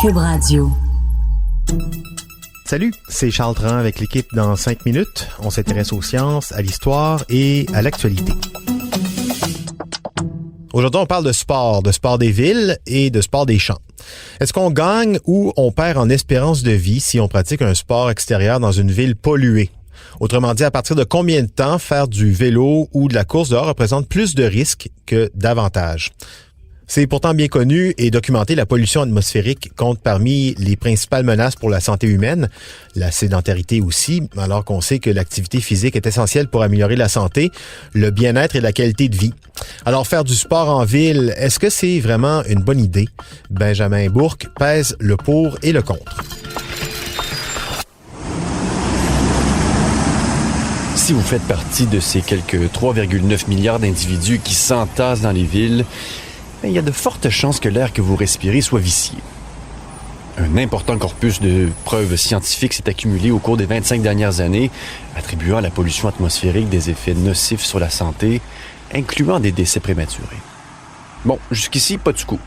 Cube Radio. Salut, c'est Charles Tran avec l'équipe dans 5 minutes. On s'intéresse aux sciences, à l'histoire et à l'actualité. Aujourd'hui, on parle de sport des villes et de sport des champs. Est-ce qu'on gagne ou on perd en espérance de vie si on pratique un sport extérieur dans une ville polluée? Autrement dit, à partir de combien de temps faire du vélo ou de la course dehors représente plus de risques que d'avantages? C'est pourtant bien connu et documenté, la pollution atmosphérique compte parmi les principales menaces pour la santé humaine, la sédentarité aussi, alors qu'on sait que l'activité physique est essentielle pour améliorer la santé, le bien-être et la qualité de vie. Alors, faire du sport en ville, est-ce que c'est vraiment une bonne idée? Benjamin Bourque pèse le pour et le contre. Si vous faites partie de ces quelques 3,9 milliards d'individus qui s'entassent dans les villes, il y a de fortes chances que l'air que vous respirez soit vicié. Un important corpus de preuves scientifiques s'est accumulé au cours des 25 dernières années, attribuant à la pollution atmosphérique des effets nocifs sur la santé, incluant des décès prématurés. Bon, jusqu'ici, pas de scoop.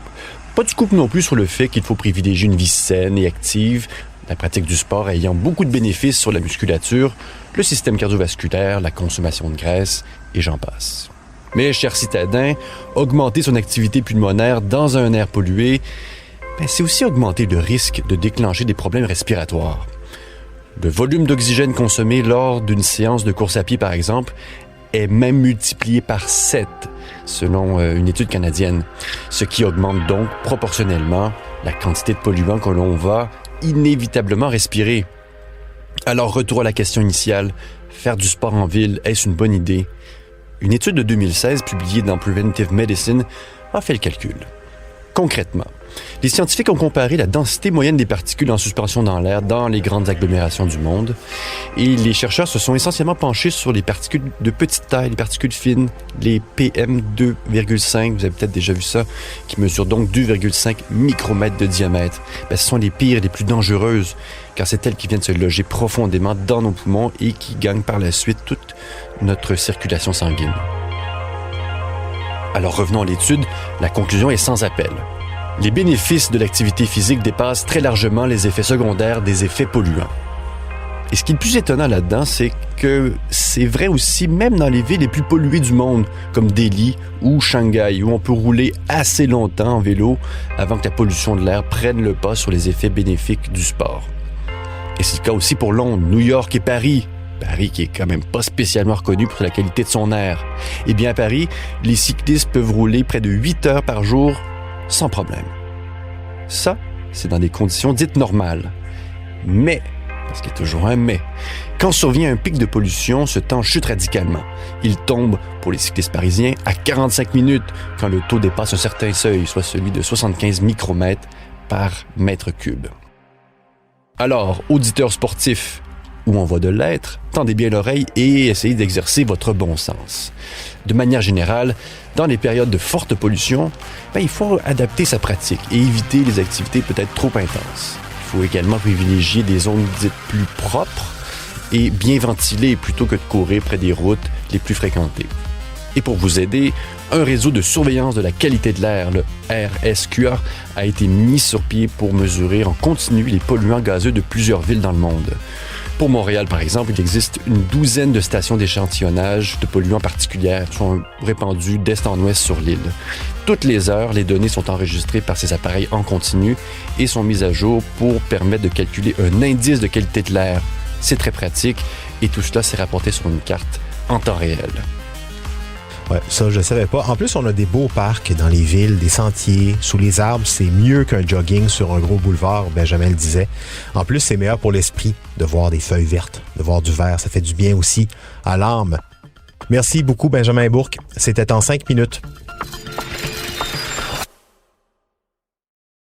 Pas de scoop non plus sur le fait qu'il faut privilégier une vie saine et active, la pratique du sport ayant beaucoup de bénéfices sur la musculature, le système cardiovasculaire, la consommation de graisse, et j'en passe. Mais, chers citadins, augmenter son activité pulmonaire dans un air pollué, c'est aussi augmenter le risque de déclencher des problèmes respiratoires. Le volume d'oxygène consommé lors d'une séance de course à pied, par exemple, est même multiplié par 7, selon une étude canadienne, ce qui augmente donc proportionnellement la quantité de polluants que l'on va inévitablement respirer. Alors, retour à la question initiale, faire du sport en ville, est-ce une bonne idée? Une étude de 2016 publiée dans Preventive Medicine a fait le calcul. Concrètement, les scientifiques ont comparé la densité moyenne des particules en suspension dans l'air dans les grandes agglomérations du monde et les chercheurs se sont essentiellement penchés sur les particules de petite taille, les particules fines, les PM2,5, vous avez peut-être déjà vu ça, qui mesurent donc 2,5 micromètres de diamètre. Ce sont les pires, les plus dangereuses, car c'est elles qui viennent se loger profondément dans nos poumons et qui gagnent par la suite toute notre circulation sanguine. Alors revenons à l'étude, la conclusion est sans appel. Les bénéfices de l'activité physique dépassent très largement les effets secondaires des effets polluants. Et ce qui est le plus étonnant là-dedans, c'est que c'est vrai aussi même dans les villes les plus polluées du monde, comme Delhi ou Shanghai, où on peut rouler assez longtemps en vélo avant que la pollution de l'air prenne le pas sur les effets bénéfiques du sport. Et c'est le cas aussi pour Londres, New York et Paris. Paris qui est quand même pas spécialement reconnu pour la qualité de son air. Eh bien, à Paris, les cyclistes peuvent rouler près de 8 heures par jour sans problème. Ça, c'est dans des conditions dites normales. Mais, parce qu'il y a toujours un mais, quand survient un pic de pollution, ce temps chute radicalement. Il tombe, pour les cyclistes parisiens, à 45 minutes quand le taux dépasse un certain seuil, soit celui de 75 micromètres par mètre cube. Alors, auditeurs sportifs, où on va de l'être, tendez bien l'oreille et essayez d'exercer votre bon sens. De manière générale, dans les périodes de forte pollution, il faut adapter sa pratique et éviter les activités peut-être trop intenses. Il faut également privilégier des zones dites plus propres et bien ventilées plutôt que de courir près des routes les plus fréquentées. Et pour vous aider, un réseau de surveillance de la qualité de l'air, le RSQA, a été mis sur pied pour mesurer en continu les polluants gazeux de plusieurs villes dans le monde. Pour Montréal, par exemple, il existe une douzaine de stations d'échantillonnage de polluants particulières qui sont répandues d'est en ouest sur l'île. Toutes les heures, les données sont enregistrées par ces appareils en continu et sont mises à jour pour permettre de calculer un indice de qualité de l'air. C'est très pratique et tout cela s'est rapporté sur une carte en temps réel. Ouais, ça, je savais pas. En plus, on a des beaux parcs dans les villes, des sentiers, sous les arbres. C'est mieux qu'un jogging sur un gros boulevard, Benjamin le disait. En plus, c'est meilleur pour l'esprit de voir des feuilles vertes, de voir du vert. Ça fait du bien aussi à l'âme. Merci beaucoup, Benjamin Bourque. C'était en 5 minutes.